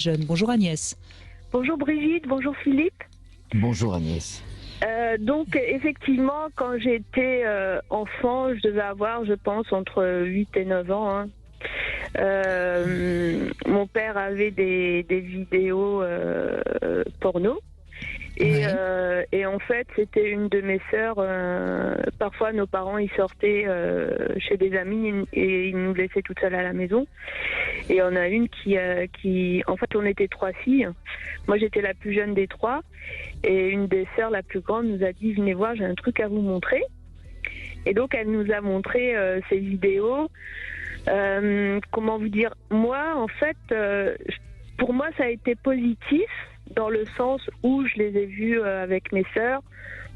Jeune. Bonjour Agnès. Bonjour Brigitte, bonjour Philippe. Bonjour Agnès. Donc effectivement, quand j'étais enfant, je devais avoir, je pense, entre 8 et 9 ans. Mon père avait des vidéos porno. Et en fait, c'était une de mes sœurs. Parfois, nos parents, ils sortaient chez des amis et ils nous laissaient toutes seules à la maison. Et on a une qui... En fait, on était 3 filles. Moi, j'étais la plus jeune des 3. Et une des sœurs, la plus grande, nous a dit « Venez voir, j'ai un truc à vous montrer ». Et donc, elle nous a montré ces vidéos. Comment vous dire ? Moi, en fait, pour moi, ça a été positif, dans le sens où je les ai vus avec mes sœurs.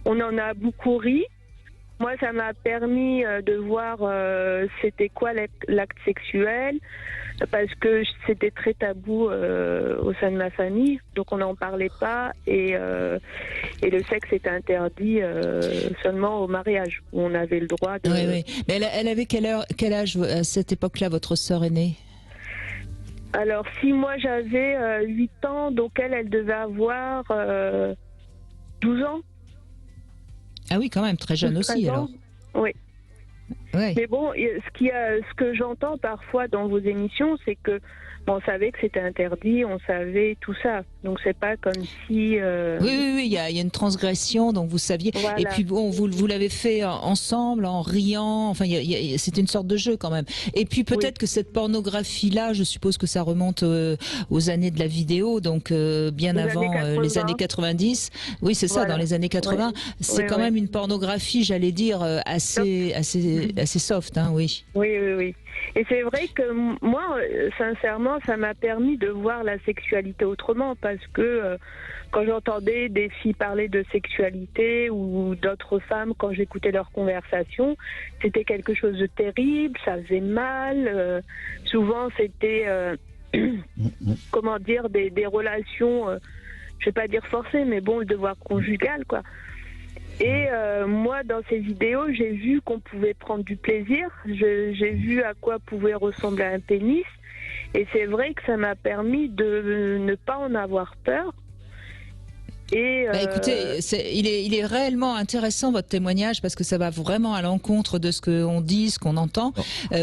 On en a beaucoup ri. Moi, ça m'a permis de voir c'était quoi l'acte sexuel, parce que c'était très tabou au sein de ma famille, donc on n'en parlait pas, et le sexe était interdit seulement au mariage, où on avait le droit de... Oui. Mais elle avait quel âge à cette époque-là, votre sœur aînée ? Alors, si moi j'avais 8 ans, donc elle devait avoir 12 ans. Ah oui, quand même, très jeune aussi, alors. Oui. Ouais. Mais bon, ce que j'entends parfois dans vos émissions, c'est que on savait que c'était interdit, on savait tout ça. Donc c'est pas comme si... Oui, il y a une transgression, donc vous saviez. Voilà. Et puis bon, vous l'avez fait ensemble, en riant. Enfin, c'était une sorte de jeu quand même. Et puis peut-être que cette pornographie-là, je suppose que ça remonte aux années de la vidéo, donc bien avant les années 90. Oui, c'est ça, dans les années 80. Ouais. C'est quand même une pornographie, j'allais dire, assez soft, hein, oui. Oui. Et c'est vrai que moi, sincèrement, ça m'a permis de voir la sexualité autrement, parce que quand j'entendais des filles parler de sexualité ou d'autres femmes, quand j'écoutais leurs conversations, c'était quelque chose de terrible, ça faisait mal. Souvent, c'était, comment dire, des relations, je vais pas dire forcées, mais bon, le devoir conjugal, quoi. Et moi, dans ces vidéos, j'ai vu qu'on pouvait prendre du plaisir. J'ai vu à quoi pouvait ressembler un pénis. Et c'est vrai que ça m'a permis de ne pas en avoir peur. Et écoutez, il est réellement intéressant votre témoignage, parce que ça va vraiment à l'encontre de ce qu'on dit, ce qu'on entend.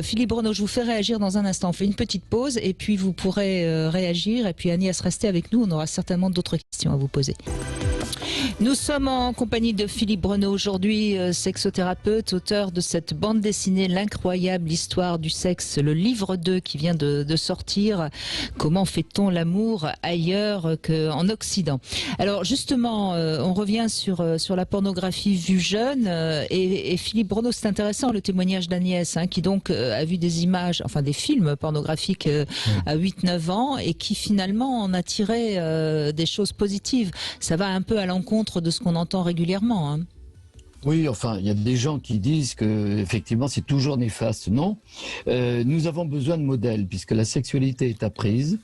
Philippe Bruno, je vous fais réagir dans un instant. On fait une petite pause et puis vous pourrez réagir. Et puis Agnès, restez avec nous. On aura certainement d'autres questions à vous poser. Nous sommes en compagnie de Philippe Bruno aujourd'hui, sexothérapeute, auteur de cette bande dessinée L'incroyable histoire du sexe, le livre 2 qui vient de sortir. Comment fait-on l'amour ailleurs qu'en Occident? Alors justement, on revient sur la pornographie vue jeune, et Philippe Bruno, c'est intéressant le témoignage d'Agnès, qui donc a vu des images, enfin des films pornographiques à 8-9 ans, et qui finalement en a tiré des choses positives. Ça va un peu à l'encontre de ce qu'on entend régulièrement. Oui, enfin, il y a des gens qui disent que effectivement c'est toujours néfaste. Non, nous avons besoin de modèles, puisque la sexualité est apprise,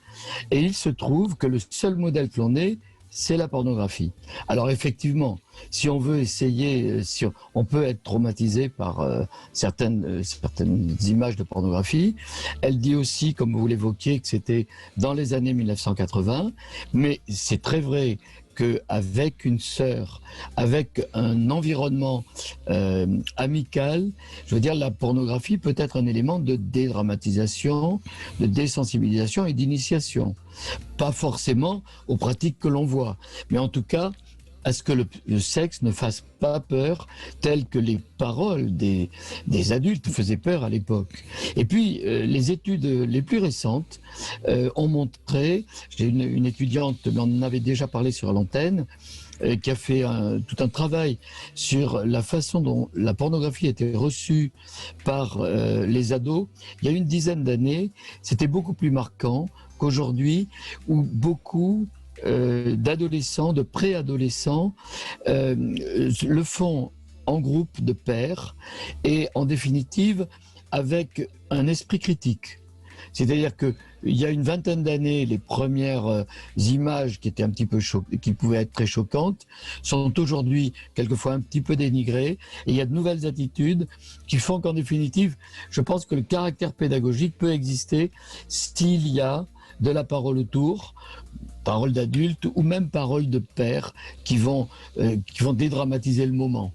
et il se trouve que le seul modèle que l'on ait, c'est la pornographie. Alors effectivement, si on veut essayer, on peut être traumatisé par certaines images de pornographie. Elle dit aussi, comme vous l'évoquiez, que c'était dans les années 1980, mais c'est très vrai qu'avec une sœur, avec un environnement amical, je veux dire, la pornographie peut être un élément de dédramatisation, de désensibilisation et d'initiation. Pas forcément aux pratiques que l'on voit, mais en tout cas, à ce que le sexe ne fasse pas peur, tel que les paroles des adultes faisaient peur à l'époque. Et puis, les études les plus récentes ont montré, j'ai une étudiante, mais on en avait déjà parlé sur l'antenne, qui a fait tout un travail sur la façon dont la pornographie était reçue par les ados. Il y a une dizaine d'années, c'était beaucoup plus marquant qu'aujourd'hui, où beaucoup d'adolescents, de préadolescents le font en groupe de pairs et en définitive avec un esprit critique. C'est-à-dire que il y a une vingtaine d'années, les premières images qui étaient un petit peu qui pouvaient être très choquantes, sont aujourd'hui quelquefois un petit peu dénigrées. Et il y a de nouvelles attitudes qui font qu'en définitive, je pense que le caractère pédagogique peut exister s'il y a de la parole autour, parole d'adulte ou même parole de père qui vont dédramatiser le moment.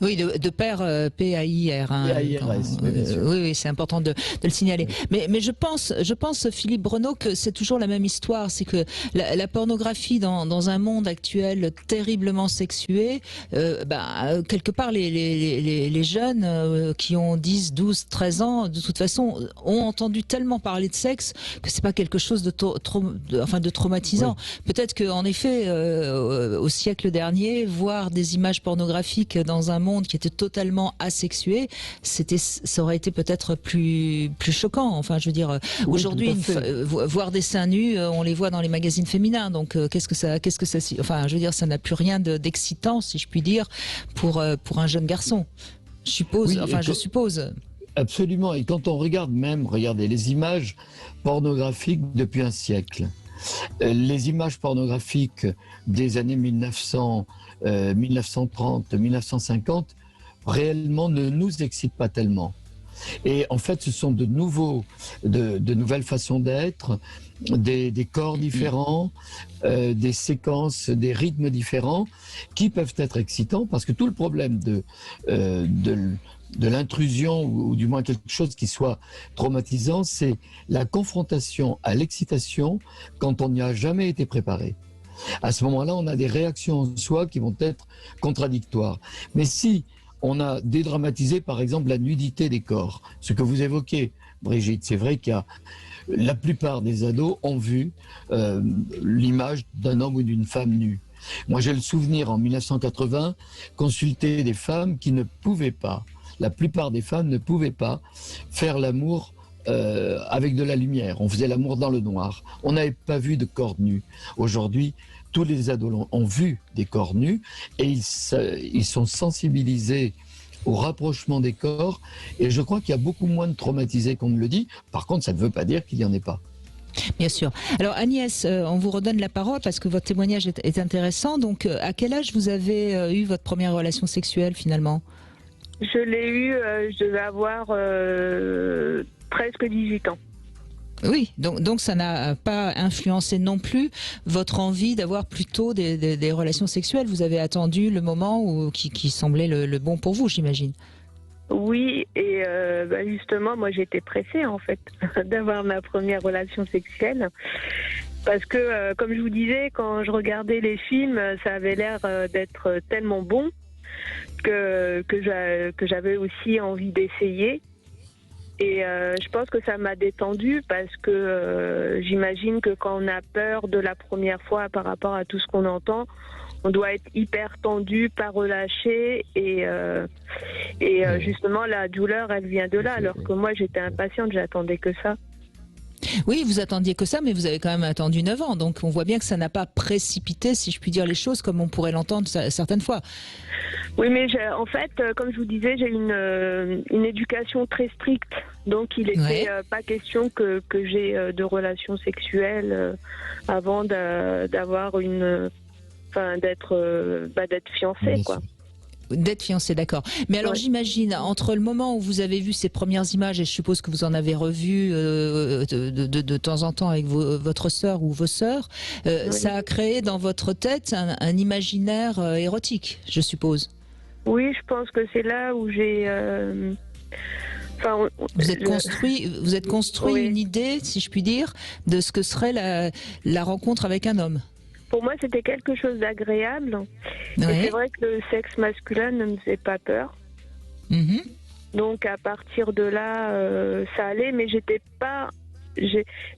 Oui, de père, P-A-I-R. Hein, P-A-I-R-S, bien sûr. Oui, c'est important de le signaler. Mais je pense, Philippe Breneau, que c'est toujours la même histoire. C'est que la pornographie dans un monde actuel terriblement sexué, quelque part, les jeunes qui ont 10, 12, 13 ans, de toute façon, ont entendu tellement parler de sexe que c'est pas quelque chose de traumatisant. Oui. Peut-être qu'en effet, au siècle dernier, voir des images pornographiques dans un monde qui était totalement asexué, ça aurait été peut-être plus choquant. Enfin, je veux dire, oui, aujourd'hui, voir des seins nus, on les voit dans les magazines féminins. Donc, qu'est-ce que ça, enfin, je veux dire, ça n'a plus rien d'excitant, si je puis dire, pour un jeune garçon. Je suppose. Oui, je suppose. Absolument. Et quand on regarde regardez les images pornographiques depuis un siècle. Les images pornographiques des années 1900, 1930, 1950, réellement ne nous excitent pas tellement. Et en fait, ce sont de nouvelles façons d'être, des corps différents, des séquences, des rythmes différents, qui peuvent être excitants, parce que tout le problème de l'intrusion, ou du moins quelque chose qui soit traumatisant, c'est la confrontation à l'excitation quand on n'y a jamais été préparé. À ce moment-là, on a des réactions en soi qui vont être contradictoires. Mais si on a dédramatisé, par exemple, la nudité des corps, ce que vous évoquez, Brigitte, c'est vrai qu'il y a la plupart des ados ont vu l'image d'un homme ou d'une femme nue. Moi, j'ai le souvenir, en 1980, consulter des femmes qui ne pouvaient pas, la plupart des femmes ne pouvaient pas faire l'amour avec de la lumière. On faisait l'amour dans le noir. On n'avait pas vu de corps nus. Aujourd'hui, tous les ados ont vu des corps nus et ils sont sensibilisés au rapprochement des corps. Et je crois qu'il y a beaucoup moins de traumatisés qu'on ne le dit. Par contre, ça ne veut pas dire qu'il n'y en ait pas. Bien sûr. Alors Agnès, on vous redonne la parole parce que votre témoignage est intéressant. Donc, à quel âge vous avez eu votre première relation sexuelle finalement ? Je l'ai eu, je devais avoir presque 18 ans. Oui, donc ça n'a pas influencé non plus votre envie d'avoir plutôt des relations sexuelles. Vous avez attendu le moment qui semblait le bon pour vous, j'imagine. Oui, et justement, moi j'étais pressée en fait d'avoir ma première relation sexuelle. Parce que, comme je vous disais, quand je regardais les films, ça avait l'air d'être tellement bon que j'avais aussi envie d'essayer. Et je pense que ça m'a détendue parce que j'imagine que quand on a peur de la première fois par rapport à tout ce qu'on entend, on doit être hyper tendu, pas relâché et justement la douleur elle vient de là alors que moi j'étais impatiente, j'attendais que ça. Oui, vous attendiez que ça, mais vous avez quand même attendu 9 ans, donc on voit bien que ça n'a pas précipité, si je puis dire, les choses comme on pourrait l'entendre certaines fois. Oui, mais en fait, comme je vous disais, j'ai une éducation très stricte, donc il n'était pas question que j'ai de relations sexuelles avant d'avoir d'être fiancée, quoi. D'être fiancé, d'accord. Mais alors j'imagine, entre le moment où vous avez vu ces premières images, et je suppose que vous en avez revu de temps en temps avec votre sœur ou vos sœurs, ça a créé dans votre tête un imaginaire érotique, je suppose. Oui, je pense que c'est là où j'ai... Vous êtes construit une idée, si je puis dire, de ce que serait la rencontre avec un homme. Pour moi, c'était quelque chose d'agréable. Et c'est vrai que le sexe masculin ne me faisait pas peur. Mm-hmm. Donc, à partir de là, ça allait, mais j'étais pas...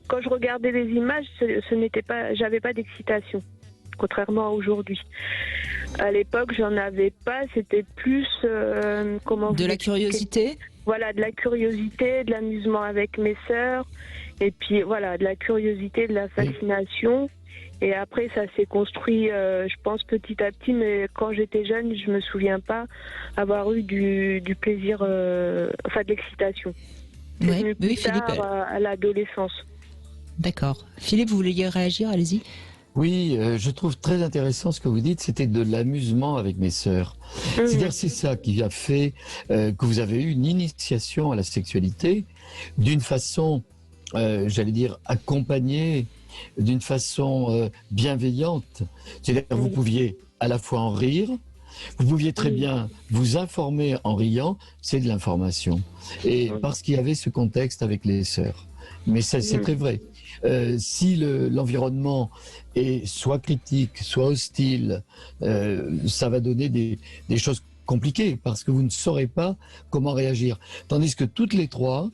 Quand je regardais les images, j'avais pas d'excitation, contrairement à aujourd'hui. À l'époque, j'en avais pas, c'était plus... de la curiosité ? Voilà, de la curiosité, de l'amusement avec mes sœurs, et puis voilà, de la curiosité, de la fascination. Et après, ça s'est construit, je pense, petit à petit, mais quand j'étais jeune, je me souviens pas avoir eu du plaisir, de l'excitation. Oui, Philippe. À l'adolescence. D'accord. Philippe, vous vouliez réagir, allez-y. Oui, je trouve très intéressant ce que vous dites, c'était de l'amusement avec mes sœurs. C'est-à-dire, c'est ça qui a fait que vous avez eu une initiation à la sexualité d'une façon j'allais dire, accompagné d'une façon bienveillante. C'est-à-dire que vous pouviez à la fois en rire, vous pouviez très bien vous informer en riant, c'est de l'information. Et parce qu'il y avait ce contexte avec les sœurs. Mais ça, c'est très vrai. Si l'environnement est soit critique, soit hostile, ça va donner des choses compliquées parce que vous ne saurez pas comment réagir. Tandis que toutes les trois,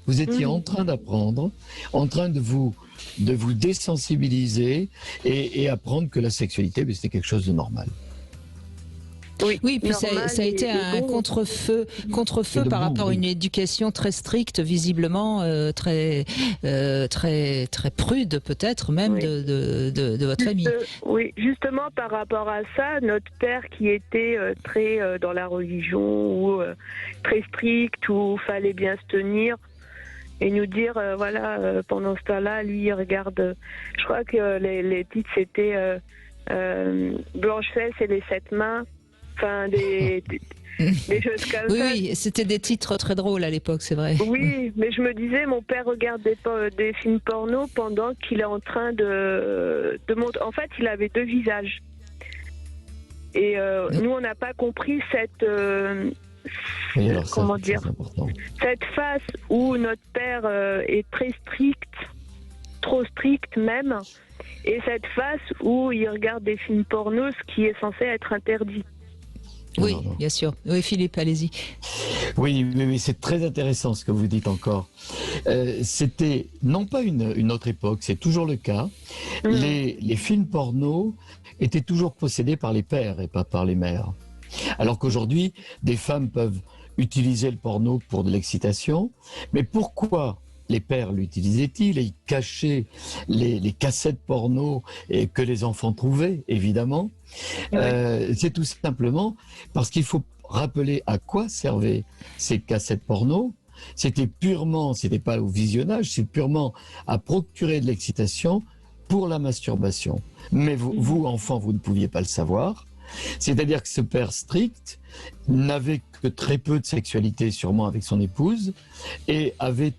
vous étiez en train d'apprendre, en train de vous désensibiliser et apprendre que la sexualité, c'était quelque chose de normal. Oui, puis ça a été un contre-feu par rapport à une éducation très stricte, visiblement très prude peut-être même de votre famille. Oui, justement par rapport à ça, notre père qui était très dans la religion ou très strict où fallait bien se tenir et nous dire voilà pendant ce temps-là, lui il regarde, je crois que les titres c'était Blanche-Fesse et les 7 mains. Enfin, des choses comme ça. Oui, c'était des titres très drôles à l'époque, c'est vrai. Oui, mais je me disais, mon père regarde des films porno pendant qu'il est en train de montrer. En fait, il avait 2 visages. Et nous, on n'a pas compris cette... comment dire, cette face où notre père est très strict, trop strict même, et cette face où il regarde des films porno, ce qui est censé être interdit. Oui, bien sûr. Oui, Philippe, allez-y. Oui, c'est très intéressant ce que vous dites encore. C'était non pas une autre époque, c'est toujours le cas. Les films porno étaient toujours possédés par les pères et pas par les mères. Alors qu'aujourd'hui, des femmes peuvent utiliser le porno pour de l'excitation. Mais pourquoi les pères l'utilisaient-ils et ils cachaient les cassettes porno et que les enfants trouvaient, évidemment. C'est tout simplement parce qu'il faut rappeler à quoi servaient ces cassettes porno. C'était pas au visionnage, c'est purement à procurer de l'excitation pour la masturbation. Mais vous, enfants, vous ne pouviez pas le savoir. C'est-à-dire que ce père strict n'avait que très peu de sexualité sûrement avec son épouse et avait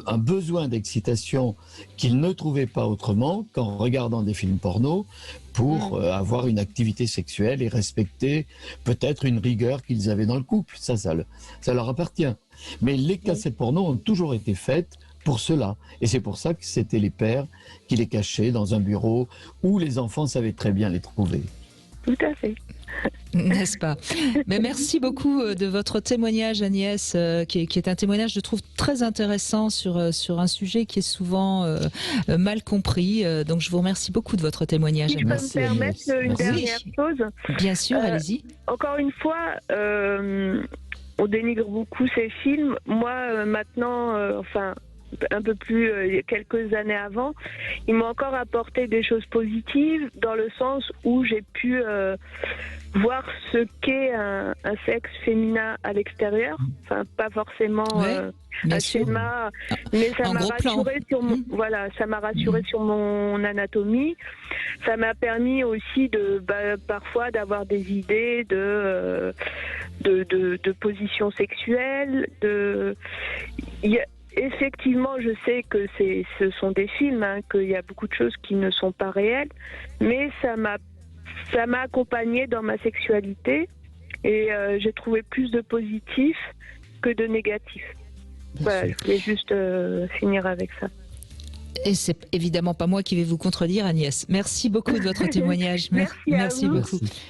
un besoin d'excitation qu'il ne trouvait pas autrement qu'en regardant des films porno pour avoir une activité sexuelle et respecter peut-être une rigueur qu'ils avaient dans le couple. Ça leur appartient. Mais les cassettes porno ont toujours été faites pour cela. Et c'est pour ça que c'était les pères qui les cachaient dans un bureau où les enfants savaient très bien les trouver. Tout à fait. N'est-ce pas? Mais merci beaucoup de votre témoignage, Agnès, qui est un témoignage, je trouve, très intéressant sur un sujet qui est souvent mal compris. Donc, je vous remercie beaucoup de votre témoignage. Si je peux me permettre une dernière chose. Bien sûr, allez-y. Encore une fois, on dénigre beaucoup ces films. Moi, maintenant, un peu plus quelques années avant, ils m'ont encore apporté des choses positives dans le sens où j'ai pu voir ce qu'est un sexe féminin à l'extérieur, enfin pas forcément un schéma, mais ça m'a rassuré sur ça m'a rassuré sur mon anatomie. Ça m'a permis aussi parfois d'avoir des idées de position sexuelle, Effectivement, je sais que ce sont des films, qu'il y a beaucoup de choses qui ne sont pas réelles, mais ça m'a accompagnée dans ma sexualité et j'ai trouvé plus de positif que de négatif. Voilà, je voulais juste finir avec ça. Et c'est évidemment pas moi qui vais vous contredire, Agnès. Merci beaucoup de votre témoignage. Merci beaucoup. Merci.